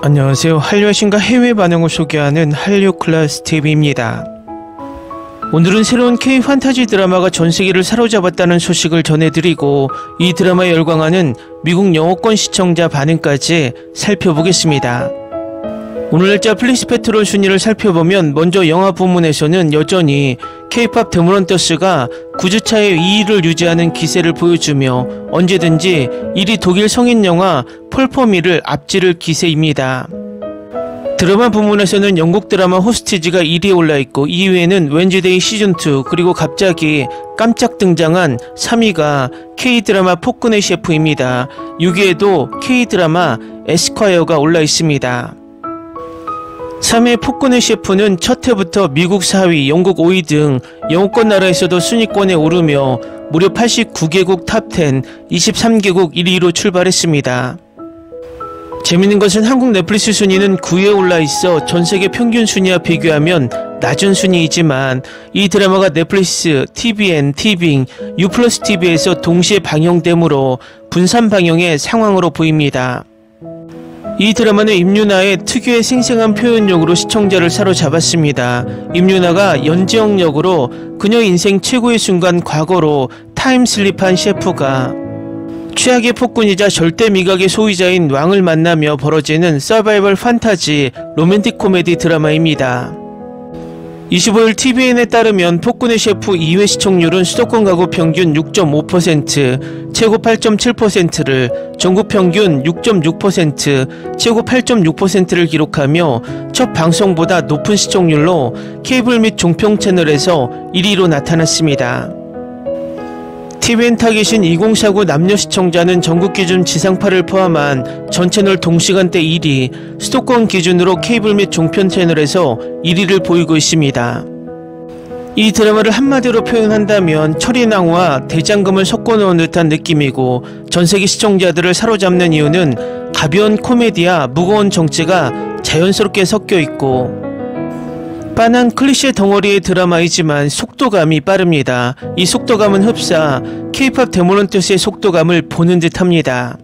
안녕하세요. 한류의 신과 해외 반응을 소개하는 한류 클래스 TV입니다. 오늘은 새로운 K 판타지 드라마가 전 세계를 사로잡았다는 소식을 전해드리고 이 드라마에 열광하는 미국 영어권 시청자 반응까지 살펴보겠습니다. 오늘 날짜 플릭스페트롤 순위를 살펴보면 먼저 영화 부문에서는 여전히 K-POP 데모런터스가 9주차에 2위를 유지하는 기세를 보여주며 언제든지 1위 독일 성인 영화 폴포미를 앞지를 기세입니다. 드라마 부문에서는 영국 드라마 호스티지가 1위에 올라있고 2위에는 웬즈데이 시즌2 그리고 갑자기 깜짝 등장한 3위가 K-드라마 폭군의 셰프입니다. 6위에도 K-드라마 에스콰이어가 올라있습니다. 3회 폭군의 셰프는 첫 회부터 미국 4위, 영국 5위 등 영어권 나라에서도 순위권에 오르며 무려 89개국 탑10, 23개국 1위로 출발했습니다. 재밌는 것은 한국 넷플릭스 순위는 9위에 올라있어 전세계 평균 순위와 비교하면 낮은 순위이지만 이 드라마가 넷플릭스, TVN, 티빙, U+TV에서 동시에 방영되므로 분산 방영의 상황으로 보입니다. 이 드라마는 임윤아의 특유의 생생한 표현력으로 시청자를 사로잡았습니다. 임윤아가 연지영 역으로 그녀 인생 최고의 순간 과거로 타임슬립한 셰프가 최악의 폭군이자 절대 미각의 소유자인 왕을 만나며 벌어지는 서바이벌 판타지 로맨틱 코미디 드라마입니다. 25일 TVN에 따르면 폭군의 셰프 2회 시청률은 수도권 가구 평균 6.5%, 최고 8.7%를, 전국 평균 6.6%, 최고 8.6%를 기록하며 첫 방송보다 높은 시청률로 케이블 및 종편 채널에서 1위로 나타났습니다. TVN 타깃인 2049 남녀 시청자는 전국 기준 지상파를 포함한 전 채널 동시간대 1위, 수도권 기준으로 케이블 및 종편 채널에서 1위를 보이고 있습니다. 이 드라마를 한마디로 표현한다면 철인왕후와 대장금을 섞어 놓은 듯한 느낌이고 전세계 시청자들을 사로잡는 이유는 가벼운 코미디와 무거운 정치가 자연스럽게 섞여 있고 빤한 클리셰 덩어리의 드라마이지만 속도감이 빠릅니다. 이 속도감은 흡사 K-POP 데모런터스의 속도감을 보는 듯합니다.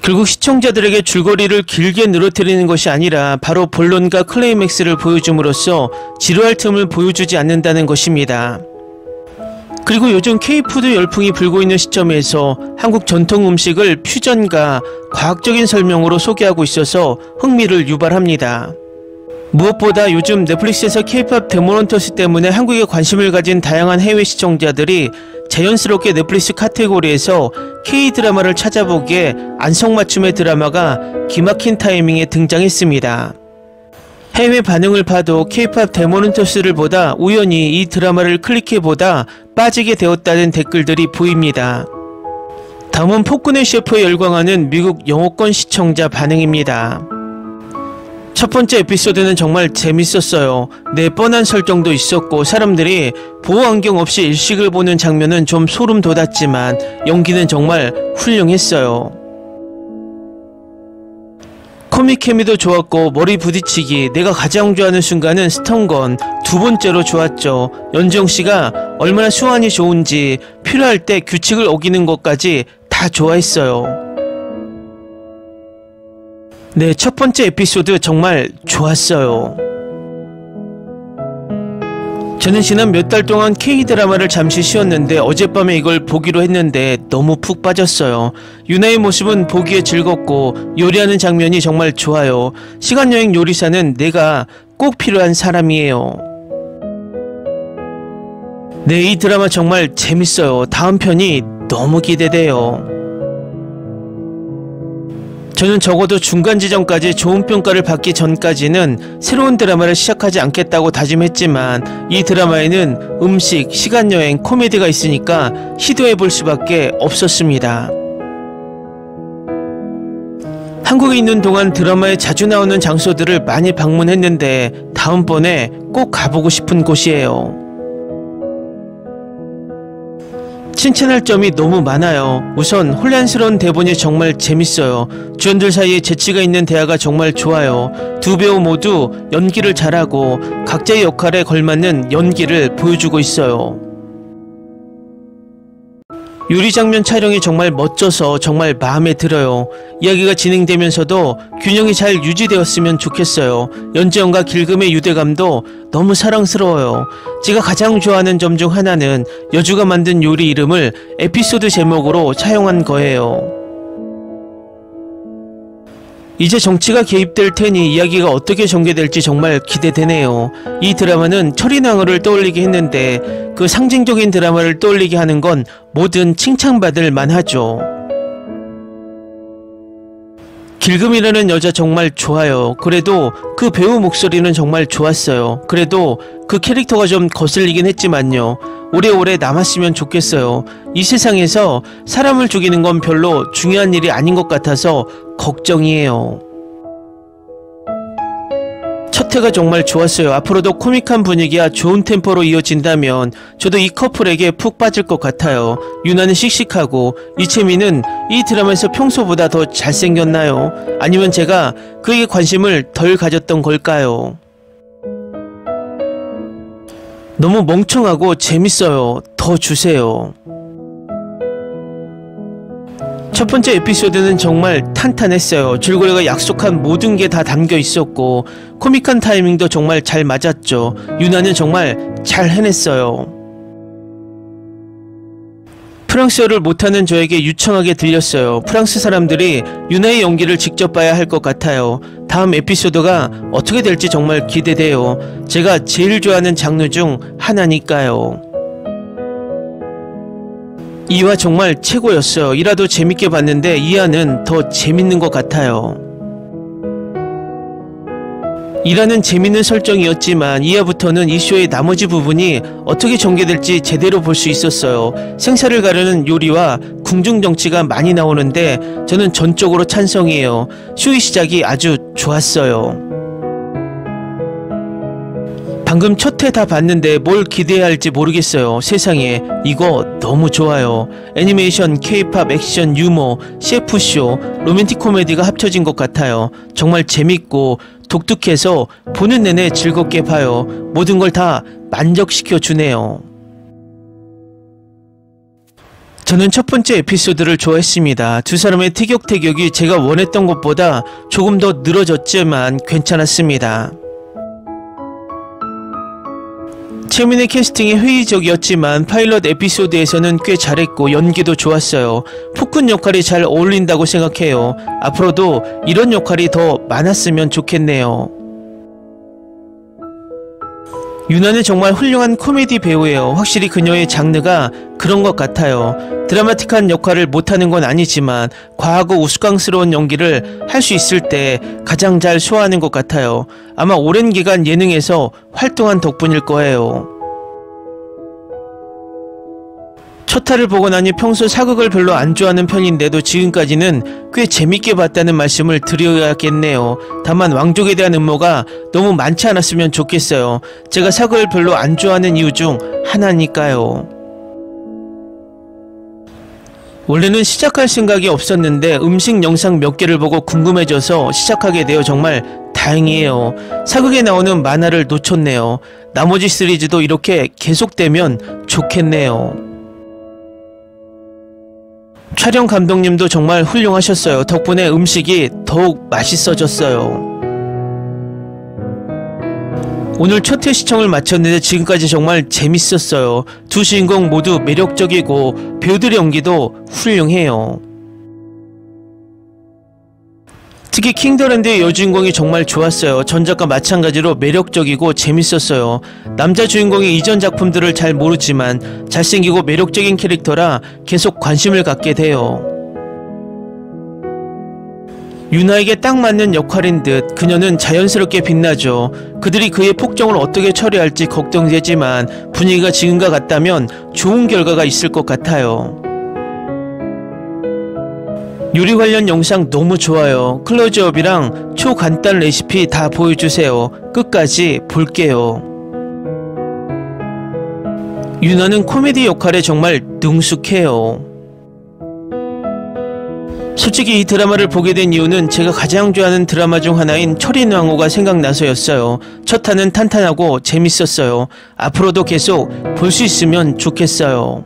결국 시청자들에게 줄거리를 길게 늘어뜨리는 것이 아니라 바로 본론과 클라이맥스를 보여줌으로써 지루할 틈을 보여주지 않는다는 것입니다. 그리고 요즘 K-푸드 열풍이 불고 있는 시점에서 한국 전통 음식을 퓨전과 과학적인 설명으로 소개하고 있어서 흥미를 유발합니다. 무엇보다 요즘 넷플릭스에서 K-POP 데모런터스 때문에 한국에 관심을 가진 다양한 해외 시청자들이 자연스럽게 넷플릭스 카테고리에서 K-드라마를 찾아보기에 안성맞춤의 드라마가 기막힌 타이밍에 등장했습니다. 해외 반응을 봐도 K-POP 데모런터스를 보다 우연히 이 드라마를 클릭해보다 빠지게 되었다는 댓글들이 보입니다. 다음은 폭군의 셰프에 열광하는 미국 영어권 시청자 반응입니다. 첫 번째 에피소드는 정말 재밌었어요. 뻔한 설정도 있었고 사람들이 보호안경 없이 일식을 보는 장면은 좀 소름 돋았지만 연기는 정말 훌륭했어요. 코믹 케미도 좋았고 머리 부딪히기, 내가 가장 좋아하는 순간은 스턴건, 두 번째로 좋았죠. 연지영씨가 얼마나 수완이 좋은지 필요할 때 규칙을 어기는 것까지 다 좋아했어요. 첫 번째 에피소드 정말 좋았어요. 저는 지난 몇 달 동안 K-드라마를 잠시 쉬었는데 어젯밤에 이걸 보기로 했는데 너무 푹 빠졌어요. 유나의 모습은 보기에 즐겁고 요리하는 장면이 정말 좋아요. 시간여행 요리사는 내가 꼭 필요한 사람이에요. 이 드라마 정말 재밌어요. 다음 편이 너무 기대돼요. 저는 적어도 중간 지점까지 좋은 평가를 받기 전까지는 새로운 드라마를 시작하지 않겠다고 다짐했지만 이 드라마에는 음식, 시간여행, 코미디가 있으니까 시도해볼 수밖에 없었습니다. 한국에 있는 동안 드라마에 자주 나오는 장소들을 많이 방문했는데 다음번에 꼭 가보고 싶은 곳이에요. 칭찬할 점이 너무 많아요. 우선 혼란스러운 대본이 정말 재밌어요. 주연들 사이에 재치가 있는 대화가 정말 좋아요. 두 배우 모두 연기를 잘하고 각자의 역할에 걸맞는 연기를 보여주고 있어요. 요리 장면 촬영이 정말 멋져서 정말 마음에 들어요. 이야기가 진행되면서도 균형이 잘 유지되었으면 좋겠어요. 연재현과 길금의 유대감도 너무 사랑스러워요. 제가 가장 좋아하는 점 중 하나는 여주가 만든 요리 이름을 에피소드 제목으로 차용한 거예요. 이제 정치가 개입될 테니 이야기가 어떻게 전개될지 정말 기대되네요. 이 드라마는 철인왕후를 떠올리게 했는데 그 상징적인 드라마를 떠올리게 하는 건 뭐든 칭찬받을 만하죠. 길금이라는 여자 정말 좋아요. 그래도 그 배우 목소리는 정말 좋았어요. 그래도 그 캐릭터가 좀 거슬리긴 했지만요. 오래오래 남았으면 좋겠어요. 이 세상에서 사람을 죽이는 건 별로 중요한 일이 아닌 것 같아서 걱정이에요. 첫 회가 정말 좋았어요. 앞으로도 코믹한 분위기와 좋은 템포로 이어진다면 저도 이 커플에게 푹 빠질 것 같아요. 유나는 씩씩하고 이채민은 이 드라마에서 평소보다 더 잘생겼나요? 아니면 제가 그에게 관심을 덜 가졌던 걸까요? 너무 멍청하고 재밌어요. 더 주세요. 첫 번째 에피소드는 정말 탄탄했어요. 줄거리가 약속한 모든 게 다 담겨 있었고 코믹한 타이밍도 정말 잘 맞았죠. 유나는 정말 잘 해냈어요. 프랑스어를 못하는 저에게 유창하게 들렸어요. 프랑스 사람들이 유나의 연기를 직접 봐야 할 것 같아요. 다음 에피소드가 어떻게 될지 정말 기대돼요. 제가 제일 좋아하는 장르 중 하나니까요. 2화 정말 최고였어요. 1화도 재밌게 봤는데 2화는 더 재밌는 것 같아요. 1화는 재밌는 설정이었지만 2화부터는 이 쇼의 나머지 부분이 어떻게 전개될지 제대로 볼 수 있었어요. 생사를 가르는 요리와 궁중정치가 많이 나오는데 저는 전적으로 찬성이에요. 쇼의 시작이 아주 좋았어요. 방금 첫 회 다 봤는데 뭘 기대해야 할지 모르겠어요. 세상에 이거 너무 좋아요. 애니메이션, K-팝, 액션, 유머, CF쇼, 로맨틱 코미디가 합쳐진 것 같아요. 정말 재밌고 독특해서 보는 내내 즐겁게 봐요. 모든 걸 다 만족시켜 주네요. 저는 첫 번째 에피소드를 좋아했습니다. 두 사람의 티격태격이 제가 원했던 것보다 조금 더 늘어졌지만 괜찮았습니다. 채민의 캐스팅이 회의적이었지만 파일럿 에피소드에서는 꽤 잘했고 연기도 좋았어요. 폭군 역할이 잘 어울린다고 생각해요. 앞으로도 이런 역할이 더 많았으면 좋겠네요. 유나는 정말 훌륭한 코미디 배우예요. 확실히 그녀의 장르가 그런 것 같아요. 드라마틱한 역할을 못하는 건 아니지만 과하고 우스꽝스러운 연기를 할 수 있을 때 가장 잘 소화하는 것 같아요. 아마 오랜 기간 예능에서 활동한 덕분일 거예요. 첫 화를 보고 나니 평소 사극을 별로 안 좋아하는 편인데도 지금까지는 꽤 재밌게 봤다는 말씀을 드려야겠네요. 다만 왕족에 대한 음모가 너무 많지 않았으면 좋겠어요. 제가 사극을 별로 안 좋아하는 이유 중 하나니까요. 원래는 시작할 생각이 없었는데 음식 영상 몇 개를 보고 궁금해져서 시작하게 되어 정말 다행이에요. 사극에 나오는 만화를 놓쳤네요. 나머지 시리즈도 이렇게 계속되면 좋겠네요. 촬영 감독님도 정말 훌륭하셨어요. 덕분에 음식이 더욱 맛있어졌어요. 오늘 첫 회 시청을 마쳤는데 지금까지 정말 재밌었어요. 두 주인공 모두 매력적이고 배우들의 연기도 훌륭해요. 특히 킹더랜드의 여주인공이 정말 좋았어요. 전작과 마찬가지로 매력적이고 재밌었어요. 남자 주인공의 이전 작품들을 잘 모르지만 잘생기고 매력적인 캐릭터라 계속 관심을 갖게 돼요. 유나에게 딱 맞는 역할인 듯 그녀는 자연스럽게 빛나죠. 그들이 그의 폭정을 어떻게 처리할지 걱정되지만 분위기가 지금과 같다면 좋은 결과가 있을 것 같아요. 요리 관련 영상 너무 좋아요. 클로즈업이랑 초간단 레시피 다 보여주세요. 끝까지 볼게요. 유나는 코미디 역할에 정말 능숙해요. 솔직히 이 드라마를 보게 된 이유는 제가 가장 좋아하는 드라마 중 하나인 철인왕후가 생각나서였어요. 첫 화는 탄탄하고 재밌었어요. 앞으로도 계속 볼 수 있으면 좋겠어요.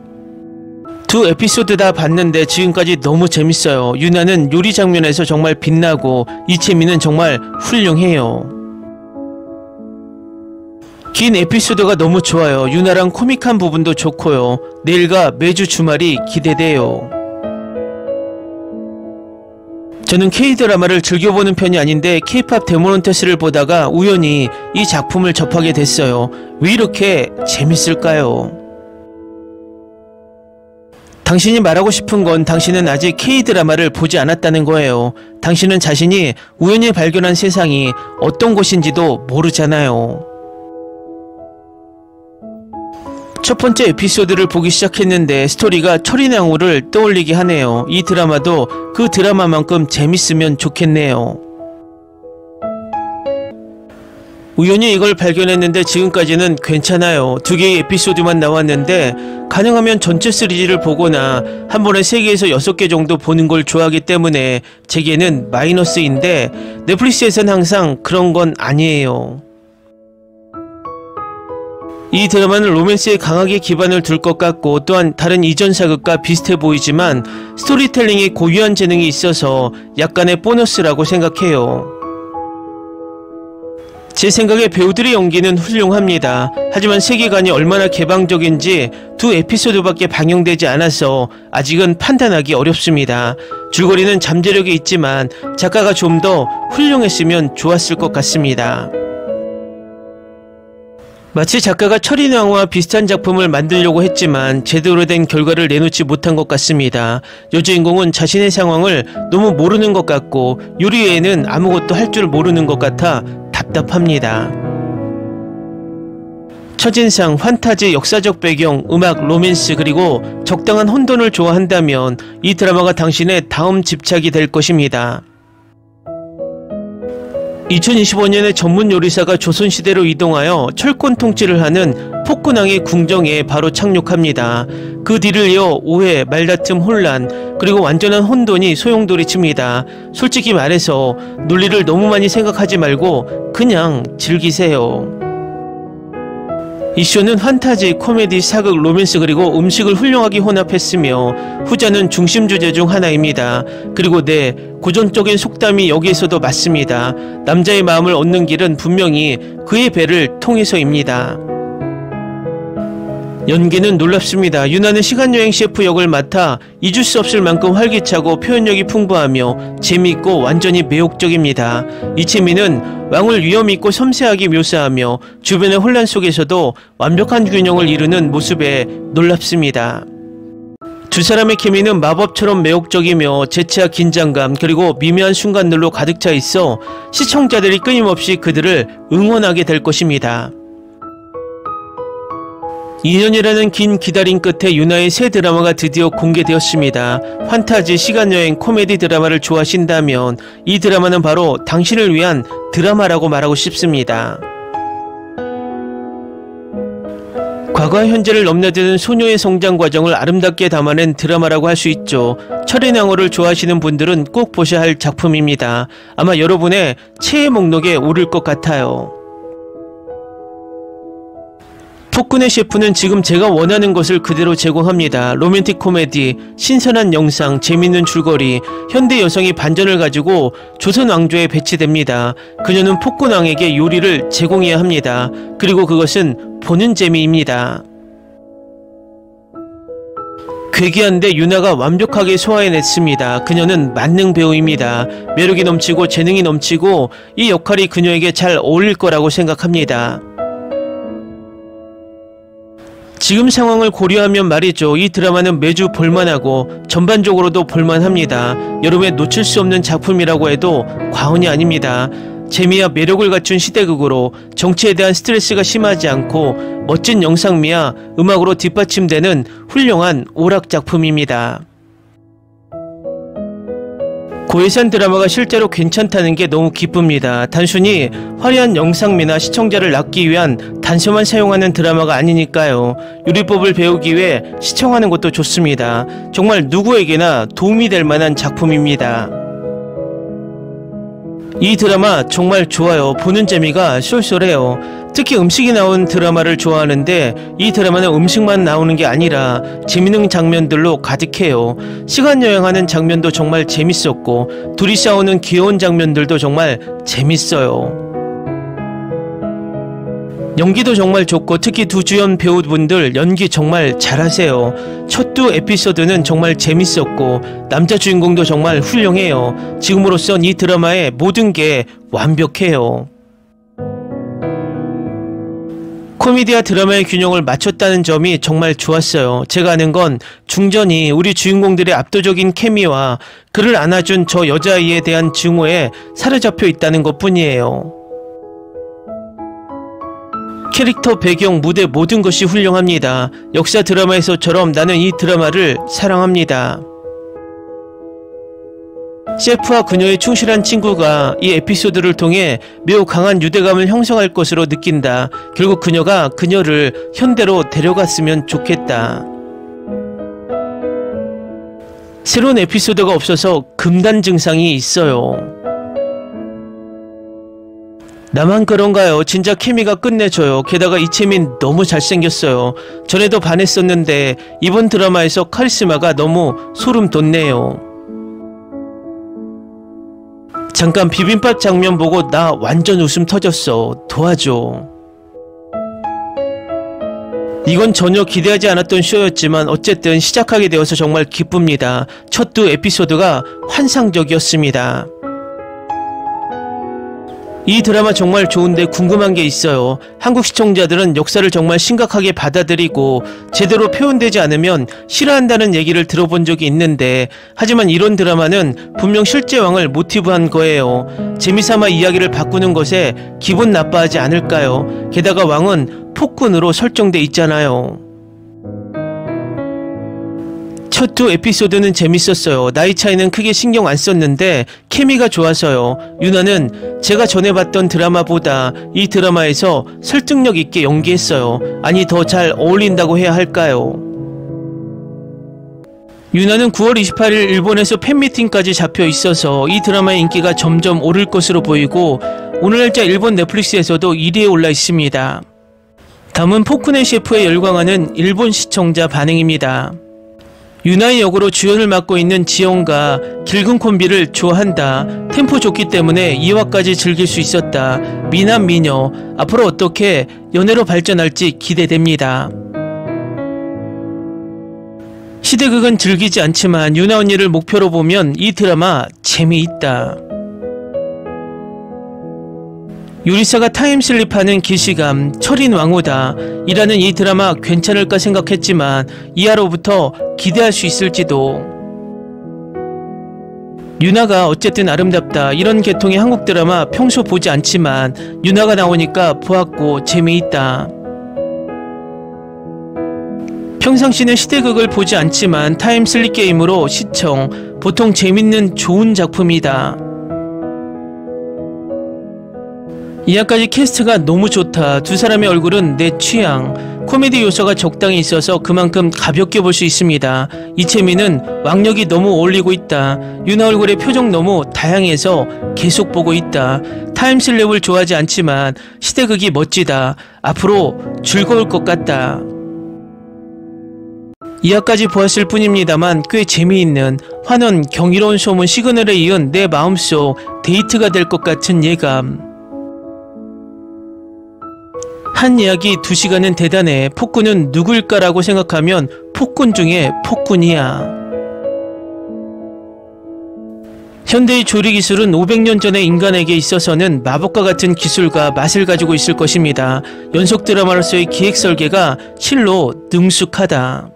두 에피소드 다 봤는데 지금까지 너무 재밌어요. 유나는 요리 장면에서 정말 빛나고 이채민은 정말 훌륭해요. 긴 에피소드가 너무 좋아요. 유나랑 코믹한 부분도 좋고요. 내일과 매주 주말이 기대돼요. 저는 K-드라마를 즐겨보는 편이 아닌데 K-팝 데모넌테스를 보다가 우연히 이 작품을 접하게 됐어요. 왜 이렇게 재밌을까요? 당신이 말하고 싶은 건 당신은 아직 K-드라마를 보지 않았다는 거예요. 당신은 자신이 우연히 발견한 세상이 어떤 곳인지도 모르잖아요. 첫 번째 에피소드를 보기 시작했는데 스토리가 철인왕후를 떠올리게 하네요. 이 드라마도 그 드라마만큼 재밌으면 좋겠네요. 우연히 이걸 발견했는데 지금까지는 괜찮아요. 2개의 에피소드만 나왔는데 가능하면 전체 시리즈를 보거나 한 번에 3개에서 6개 정도 보는 걸 좋아하기 때문에 제게는 마이너스인데 넷플릭스에선 항상 그런 건 아니에요. 이 드라마는 로맨스에 강하게 기반을 둘 것 같고 또한 다른 이전 사극과 비슷해 보이지만 스토리텔링에 고유한 재능이 있어서 약간의 보너스라고 생각해요. 제 생각에 배우들의 연기는 훌륭합니다. 하지만 세계관이 얼마나 개방적인지 2 에피소드밖에 방영되지 않아서 아직은 판단하기 어렵습니다. 줄거리는 잠재력이 있지만 작가가 좀 더 훌륭했으면 좋았을 것 같습니다. 마치 작가가 철인왕후와 비슷한 작품을 만들려고 했지만 제대로 된 결과를 내놓지 못한 것 같습니다. 여주인공은 자신의 상황을 너무 모르는 것 같고 요리 외에는 아무것도 할 줄 모르는 것 같아 답답합니다. 첫인상, 판타지, 역사적 배경, 음악, 로맨스 그리고 적당한 혼돈을 좋아한다면 이 드라마가 당신의 다음 집착이 될 것입니다. 2025년에 전문 요리사가 조선시대로 이동하여 철권 통치를 하는 폭군왕의 궁정에 바로 착륙합니다. 그 뒤를 이어 오해, 말다툼, 혼란, 그리고 완전한 혼돈이 소용돌이칩니다. 솔직히 말해서 논리를 너무 많이 생각하지 말고 그냥 즐기세요. 이 쇼는 판타지, 코미디, 사극, 로맨스 그리고 음식을 훌륭하게 혼합했으며 후자는 중심 주제 중 하나입니다. 그리고 고전적인 속담이 여기에서도 맞습니다. 남자의 마음을 얻는 길은 분명히 그의 배를 통해서입니다. 연기는 놀랍습니다. 유나는 시간여행 셰프 역을 맡아 잊을 수 없을 만큼 활기차고 표현력이 풍부하며 재미있고 완전히 매혹적입니다. 이채민은 왕을 위험있고 섬세하게 묘사하며 주변의 혼란 속에서도 완벽한 균형을 이루는 모습에 놀랍습니다. 두 사람의 케미는 마법처럼 매혹적이며 재치와 긴장감 그리고 미묘한 순간들로 가득 차 있어 시청자들이 끊임없이 그들을 응원하게 될 것입니다. 2년이라는 긴 기다림 끝에 유나의 새 드라마가 드디어 공개되었습니다. 판타지, 시간여행, 코미디 드라마를 좋아하신다면 이 드라마는 바로 당신을 위한 드라마라고 말하고 싶습니다. 과거와 현재를 넘나드는 소녀의 성장 과정을 아름답게 담아낸 드라마라고 할 수 있죠. 철인왕후를 좋아하시는 분들은 꼭 보셔야 할 작품입니다. 아마 여러분의 최애 목록에 오를 것 같아요. 폭군의 셰프는 지금 제가 원하는 것을 그대로 제공합니다. 로맨틱 코미디, 신선한 영상, 재밌는 줄거리, 현대 여성이 반전을 가지고 조선 왕조에 배치됩니다. 그녀는 폭군왕에게 요리를 제공해야 합니다. 그리고 그것은 보는 재미입니다. 괴기한데 유나가 완벽하게 소화해냈습니다. 그녀는 만능 배우입니다. 매력이 넘치고 재능이 넘치고 이 역할이 그녀에게 잘 어울릴 거라고 생각합니다. 지금 상황을 고려하면 말이죠. 이 드라마는 매주 볼만하고 전반적으로도 볼만합니다. 여름에 놓칠 수 없는 작품이라고 해도 과언이 아닙니다. 재미와 매력을 갖춘 시대극으로 정치에 대한 스트레스가 심하지 않고 멋진 영상미와 음악으로 뒷받침되는 훌륭한 오락 작품입니다. 고예산 드라마가 실제로 괜찮다는 게 너무 기쁩니다. 단순히 화려한 영상미나 시청자를 낳기 위한 단서만 사용하는 드라마가 아니니까요. 요리법을 배우기 위해 시청하는 것도 좋습니다. 정말 누구에게나 도움이 될 만한 작품입니다. 이 드라마 정말 좋아요. 보는 재미가 쏠쏠해요. 특히 음식이 나온 드라마를 좋아하는데 이 드라마는 음식만 나오는 게 아니라 재밌는 장면들로 가득해요. 시간 여행하는 장면도 정말 재밌었고 둘이 싸우는 귀여운 장면들도 정말 재밌어요. 연기도 정말 좋고 특히 두 주연 배우분들 연기 정말 잘하세요. 첫 두 에피소드는 정말 재밌었고 남자 주인공도 정말 훌륭해요. 지금으로선 이 드라마의 모든 게 완벽해요. 코미디와 드라마의 균형을 맞췄다는 점이 정말 좋았어요. 제가 아는 건 중전이 우리 주인공들의 압도적인 케미와 그를 안아준 저 여자아이에 대한 증오에 사로잡혀 있다는 것 뿐이에요. 캐릭터, 배경, 무대 모든 것이 훌륭합니다. 역사 드라마에서처럼 나는 이 드라마를 사랑합니다. 셰프와 그녀의 충실한 친구가 이 에피소드를 통해 매우 강한 유대감을 형성할 것으로 느낀다. 결국 그녀가 그녀를 현대로 데려갔으면 좋겠다. 새로운 에피소드가 없어서 금단 증상이 있어요. 나만 그런가요? 진짜 케미가 끝내줘요. 게다가 이채민 너무 잘생겼어요. 전에도 반했었는데 이번 드라마에서 카리스마가 너무 소름 돋네요. 잠깐 비빔밥 장면 보고 나 완전 웃음 터졌어. 도와줘. 이건 전혀 기대하지 않았던 쇼였지만 어쨌든 시작하게 되어서 정말 기쁩니다. 첫 두 에피소드가 환상적이었습니다. 이 드라마 정말 좋은데 궁금한 게 있어요. 한국 시청자들은 역사를 정말 심각하게 받아들이고 제대로 표현되지 않으면 싫어한다는 얘기를 들어본 적이 있는데 하지만 이런 드라마는 분명 실제 왕을 모티브한 거예요. 재미삼아 이야기를 바꾸는 것에 기분 나빠하지 않을까요? 게다가 왕은 폭군으로 설정돼 있잖아요. 첫 두 에피소드는 재밌었어요. 나이 차이는 크게 신경 안 썼는데 케미가 좋아서요. 유나는 제가 전에 봤던 드라마보다 이 드라마에서 설득력 있게 연기했어요. 아니 더 잘 어울린다고 해야 할까요? 유나는 9월 28일 일본에서 팬미팅까지 잡혀 있어서 이 드라마의 인기가 점점 오를 것으로 보이고 오늘 날짜 일본 넷플릭스에서도 1위에 올라 있습니다. 다음은 포크네 셰프에 열광하는 일본 시청자 반응입니다. 유나의 역으로 주연을 맡고 있는 지영과 길근 콤비를 좋아한다. 템포 좋기 때문에 2화까지 즐길 수 있었다. 미남 미녀 앞으로 어떻게 연애로 발전할지 기대됩니다. 시대극은 즐기지 않지만 유나 언니를 목표로 보면 이 드라마 재미있다. 요리사가 타임슬립하는 기시감, 철인 왕후다. 이라는 이 드라마 괜찮을까 생각했지만 2화로부터 기대할 수 있을지도. 유나가 어쨌든 아름답다. 이런 계통의 한국 드라마 평소 보지 않지만 유나가 나오니까 보았고 재미있다. 평상시는 시대극을 보지 않지만 타임슬립 게임으로 시청. 보통 재밌는 좋은 작품이다. 이화까지 캐스트가 너무 좋다. 두 사람의 얼굴은 내 취향. 코미디 요소가 적당히 있어서 그만큼 가볍게 볼 수 있습니다. 이채민은 왕력이 너무 어울리고 있다. 유나 얼굴의 표정 너무 다양해서 계속 보고 있다. 타임슬립을 좋아하지 않지만 시대극이 멋지다. 앞으로 즐거울 것 같다. 이화까지 보았을 뿐입니다만 꽤 재미있는 환원, 경이로운 소문, 시그널에 이은 내 마음속 데이트가 될 것 같은 예감. 한 이야기 2시간은 대단해. 폭군은 누구일까라고 생각하면 폭군 중에 폭군이야. 현대의 조리기술은 500년 전의 인간에게 있어서는 마법과 같은 기술과 맛을 가지고 있을 것입니다. 연속 드라마로서의 기획 설계가 실로 능숙하다.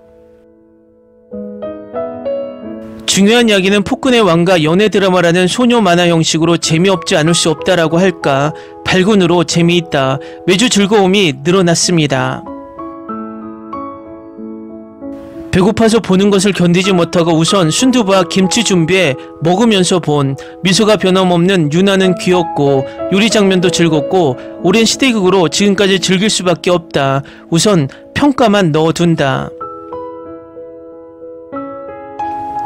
중요한 이야기는 폭군의 왕과 연애 드라마라는 소녀 만화 형식으로 재미없지 않을 수 없다라고 할까. 발군으로 재미있다. 매주 즐거움이 늘어났습니다. 배고파서 보는 것을 견디지 못하고 우선 순두부와 김치 준비해 먹으면서 본. 미소가 변함없는 유나는 귀엽고 요리 장면도 즐겁고 오랜 시대극으로 지금까지 즐길 수밖에 없다. 우선 평가만 넣어둔다.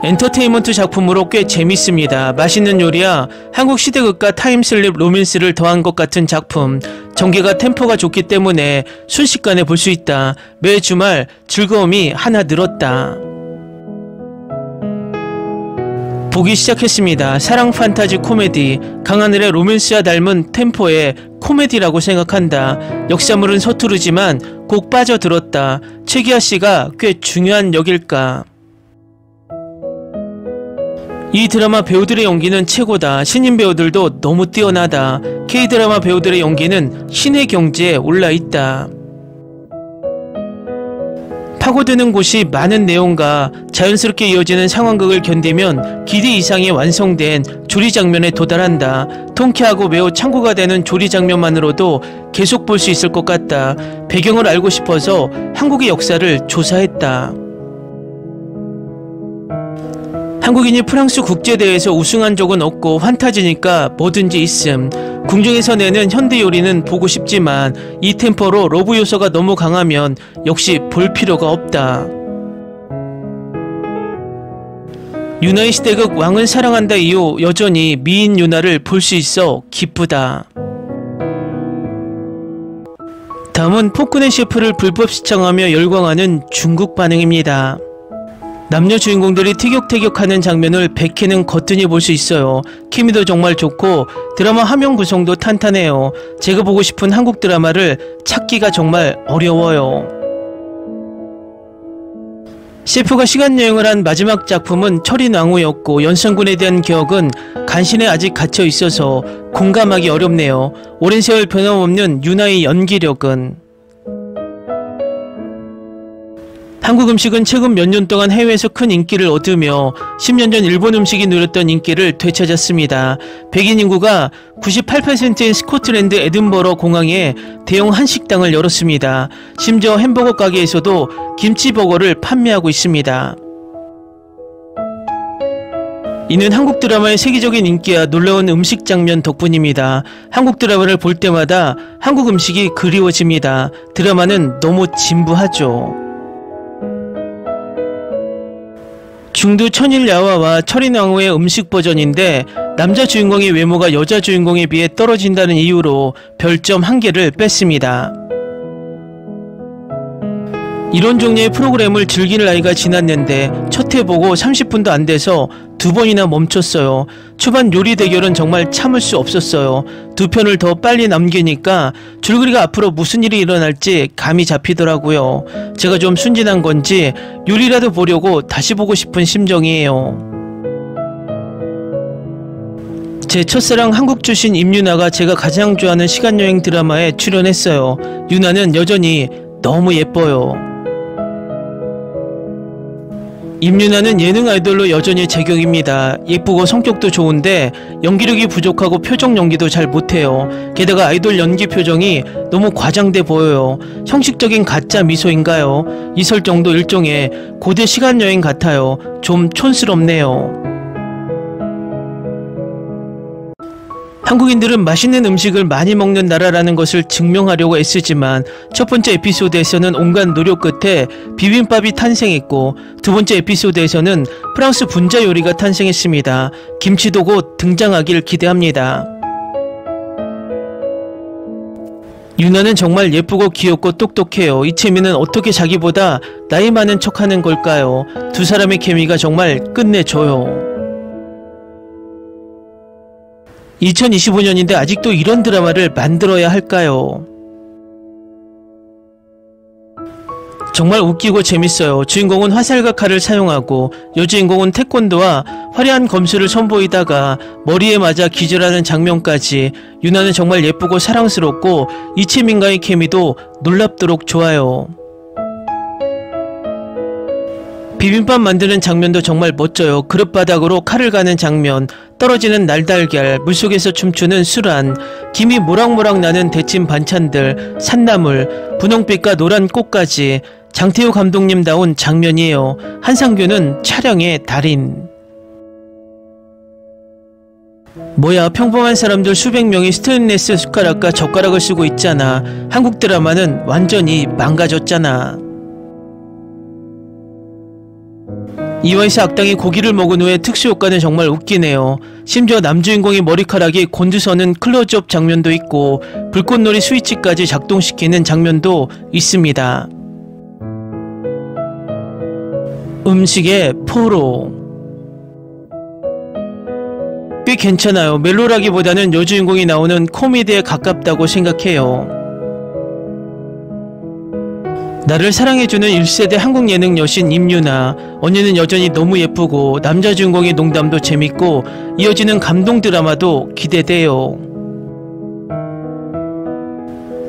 엔터테인먼트 작품으로 꽤 재밌습니다. 맛있는 요리야 한국 시대극과 타임슬립 로맨스를 더한 것 같은 작품. 전개가 템포가 좋기 때문에 순식간에 볼 수 있다. 매 주말 즐거움이 하나 늘었다. 보기 시작했습니다. 사랑 판타지 코미디. 강하늘의 로맨스와 닮은 템포의 코미디라고 생각한다. 역사물은 서투르지만 꼭 빠져들었다. 최기아 씨가 꽤 중요한 역일까. 이 드라마 배우들의 연기는 최고다. 신인 배우들도 너무 뛰어나다. K드라마 배우들의 연기는 신의 경지에 올라있다. 파고드는 곳이 많은 내용과 자연스럽게 이어지는 상황극을 견디면 기대 이상의 완성된 조리 장면에 도달한다. 통쾌하고 매우 참고가 되는 조리 장면만으로도 계속 볼 수 있을 것 같다. 배경을 알고 싶어서 한국의 역사를 조사했다. 한국인이 프랑스 국제대회에서 우승한 적은 없고 환타지니까 뭐든지 있음. 궁중에서 내는 현대 요리는 보고 싶지만 이 템포로 러브 요소가 너무 강하면 역시 볼 필요가 없다. 유나의 시대극 왕은 사랑한다 이후 여전히 미인 유나를 볼 수 있어 기쁘다. 다음은 폭군의 셰프를 불법 시청하며 열광하는 중국 반응입니다. 남녀 주인공들이 티격태격하는 장면을 100회는 거뜬히 볼 수 있어요. 케미도 정말 좋고 드라마 화면 구성도 탄탄해요. 제가 보고 싶은 한국 드라마를 찾기가 정말 어려워요. 셰프가 시간여행을 한 마지막 작품은 철인왕후였고 연산군에 대한 기억은 간신에 아직 갇혀 있어서 공감하기 어렵네요. 오랜 세월 변함없는 유나의 연기력은. 한국 음식은 최근 몇 년 동안 해외에서 큰 인기를 얻으며 10년 전 일본 음식이 누렸던 인기를 되찾았습니다. 백인 인구가 98%인 스코틀랜드 에든버러 공항에 대형 한식당을 열었습니다. 심지어 햄버거 가게에서도 김치버거를 판매하고 있습니다. 이는 한국 드라마의 세계적인 인기와 놀라운 음식 장면 덕분입니다. 한국 드라마를 볼 때마다 한국 음식이 그리워집니다. 드라마는 너무 진부하죠. 중두 천일야화와 철인왕후의 음식 버전인데 남자 주인공의 외모가 여자 주인공에 비해 떨어진다는 이유로 별점 1개를 뺐습니다. 이런 종류의 프로그램을 즐길 나이가 지났는데 첫 회 보고 30분도 안 돼서 2번이나 멈췄어요. 초반 요리 대결은 정말 참을 수 없었어요. 2편을 더 빨리 남기니까 줄거리가 앞으로 무슨 일이 일어날지 감이 잡히더라고요. 제가 좀 순진한 건지 요리라도 보려고 다시 보고 싶은 심정이에요. 제 첫사랑 한국 출신 임유나가 제가 가장 좋아하는 시간여행 드라마에 출연했어요. 유나는 여전히 너무 예뻐요. 임유나는 예능 아이돌로 여전히 제격입니다. 예쁘고 성격도 좋은데 연기력이 부족하고 표정 연기도 잘 못해요. 게다가 아이돌 연기 표정이 너무 과장돼 보여요. 형식적인 가짜 미소인가요? 이 설정도 일종의 고대 시간여행 같아요. 좀 촌스럽네요. 한국인들은 맛있는 음식을 많이 먹는 나라라는 것을 증명하려고 애쓰지만 첫 번째 에피소드에서는 온갖 노력 끝에 비빔밥이 탄생했고 두 번째 에피소드에서는 프랑스 분자 요리가 탄생했습니다. 김치도 곧 등장하길 기대합니다. 유나는 정말 예쁘고 귀엽고 똑똑해요. 이채민은 어떻게 자기보다 나이 많은 척하는 걸까요? 두 사람의 케미가 정말 끝내줘요. 2025년인데 아직도 이런 드라마를 만들어야 할까요? 정말 웃기고 재밌어요. 주인공은 화살과 칼을 사용하고 여주인공은 태권도와 화려한 검술을 선보이다가 머리에 맞아 기절하는 장면까지. 유나는 정말 예쁘고 사랑스럽고 이채민과의 케미도 놀랍도록 좋아요. 비빔밥 만드는 장면도 정말 멋져요. 그릇바닥으로 칼을 가는 장면, 떨어지는 날달걀, 물속에서 춤추는 수란, 김이 모락모락 나는 데친 반찬들, 산나물, 분홍빛과 노란 꽃까지 장태호 감독님다운 장면이에요. 한상규는 촬영의 달인. 뭐야, 평범한 사람들 수백 명이 스테인리스 숟가락과 젓가락을 쓰고 있잖아. 한국 드라마는 완전히 망가졌잖아. 이화에서 악당이 고기를 먹은 후에 특수효과는 정말 웃기네요. 심지어 남주인공의 머리카락이 곤두서는 클로즈업 장면도 있고 불꽃놀이 스위치까지 작동시키는 장면도 있습니다. 음식의 포로. 꽤 괜찮아요. 멜로라기보다는 여주인공이 나오는 코미디에 가깝다고 생각해요. 나를 사랑해주는 1세대 한국 예능 여신 임유나. 언니는 여전히 너무 예쁘고 남자 주인공의 농담도 재밌고 이어지는 감동 드라마도 기대돼요.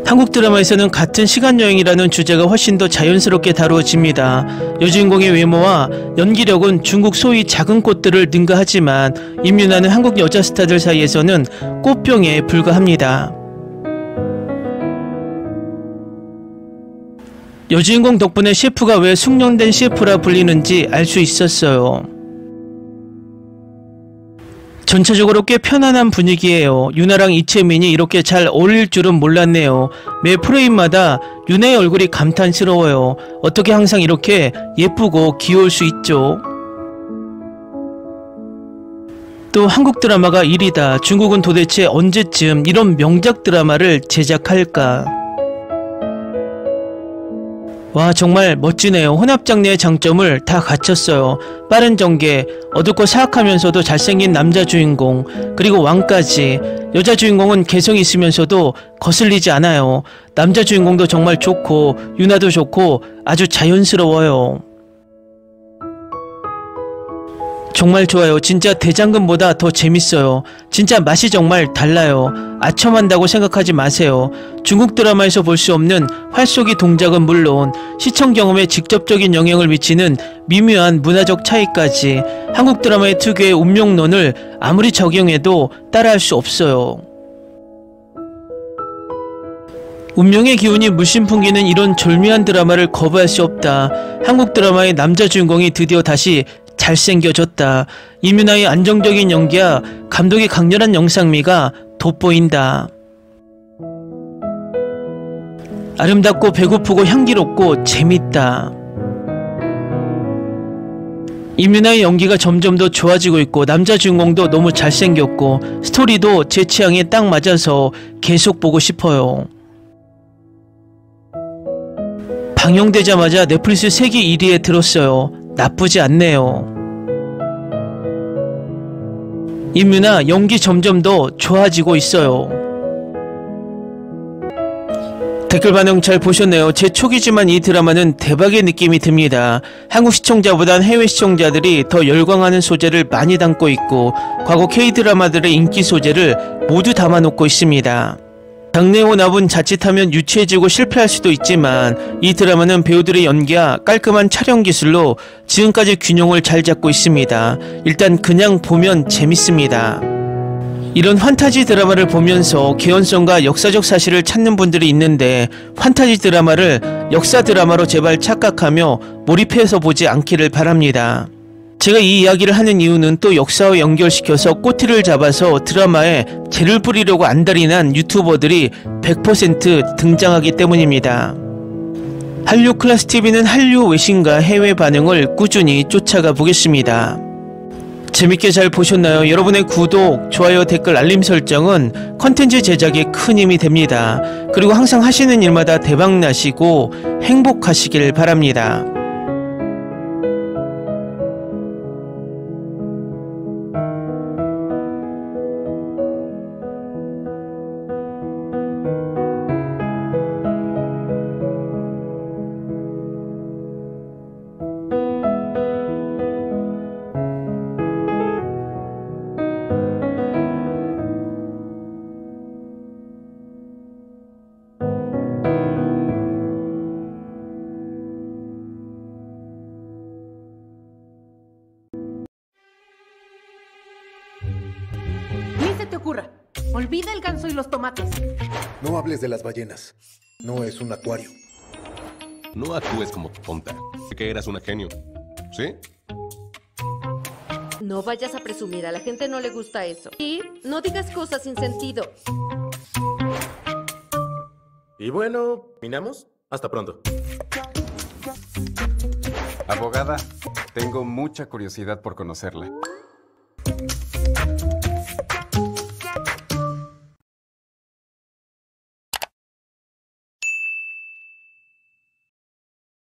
한국 드라마에서는 같은 시간여행이라는 주제가 훨씬 더 자연스럽게 다루어집니다. 여주인공의 외모와 연기력은 중국 소위 작은 꽃들을 능가하지만 임유나는 한국 여자 스타들 사이에서는 꽃병에 불과합니다. 여주인공 덕분에 셰프가 왜 숙련된 셰프라 불리는지 알 수 있었어요. 전체적으로 꽤 편안한 분위기예요. 유나랑 이채민이 이렇게 잘 어울릴 줄은 몰랐네요. 매 프레임마다 유나의 얼굴이 감탄스러워요. 어떻게 항상 이렇게 예쁘고 귀여울 수 있죠? 또 한국 드라마가 1위다. 중국은 도대체 언제쯤 이런 명작 드라마를 제작할까? 와, 정말 멋지네요. 혼합장르의 장점을 다 갖췄어요. 빠른 전개, 어둡고 사악하면서도 잘생긴 남자 주인공, 그리고 왕까지. 여자 주인공은 개성이 있으면서도 거슬리지 않아요. 남자 주인공도 정말 좋고 유나도 좋고 아주 자연스러워요. 정말 좋아요. 진짜 대장금보다 더 재밌어요. 진짜 맛이 정말 달라요. 아첨한다고 생각하지 마세요. 중국 드라마에서 볼 수 없는 활쏘기 동작은 물론 시청 경험에 직접적인 영향을 미치는 미묘한 문화적 차이까지 한국 드라마의 특유의 운명론을 아무리 적용해도 따라할 수 없어요. 운명의 기운이 물씬 풍기는 이런 절묘한 드라마를 거부할 수 없다. 한국 드라마의 남자 주인공이 드디어 다시 잘생겨졌다. 임유나의 안정적인 연기와 감독의 강렬한 영상미가 돋보인다. 아름답고 배고프고 향기롭고 재밌다. 임유나의 연기가 점점 더 좋아지고 있고 남자 주인공도 너무 잘생겼고 스토리도 제 취향에 딱 맞아서 계속 보고 싶어요. 방영되자마자 넷플릭스 세계 1위에 들었어요. 나쁘지 않네요. 임유나 연기 점점 더 좋아지고 있어요. 댓글 반응 잘 보셨네요. 제 초기지만 이 드라마는 대박의 느낌이 듭니다. 한국 시청자보단 해외 시청자들이 더 열광하는 소재를 많이 담고 있고 과거 K드라마들의 인기 소재를 모두 담아놓고 있습니다. 장래 혼합은 자칫하면 유치해지고 실패할 수도 있지만 이 드라마는 배우들의 연기와 깔끔한 촬영 기술로 지금까지 균형을 잘 잡고 있습니다. 일단 그냥 보면 재밌습니다. 이런 환타지 드라마를 보면서 개연성과 역사적 사실을 찾는 분들이 있는데 환타지 드라마를 역사 드라마로 제발 착각하며 몰입해서 보지 않기를 바랍니다. 제가 이 이야기를 하는 이유는 또 역사와 연결시켜서 꼬투리를 잡아서 드라마에 재를 뿌리려고 안달이 유튜버들이 100% 등장하기 때문입니다. 한류클래스TV는 한류 외신과 해외 반응을 꾸준히 쫓아가 보겠습니다. 재밌게 잘 보셨나요? 여러분의 구독, 좋아요, 댓글, 알림 설정은 컨텐츠 제작에 큰 힘이 됩니다. 그리고 항상 하시는 일마다 대박나시고 행복하시길 바랍니다. Ni se te ocurra. Olvida el ganso y los tomates. No hables de las ballenas. No es un acuario. No actúes como tonta. Que eras una genio. ¿Sí? No vayas a presumir, a la gente no le gusta eso. Y no digas cosas sin sentido. Y bueno, ¿terminamos? Hasta pronto. Abogada, Tengo mucha curiosidad por conocerla.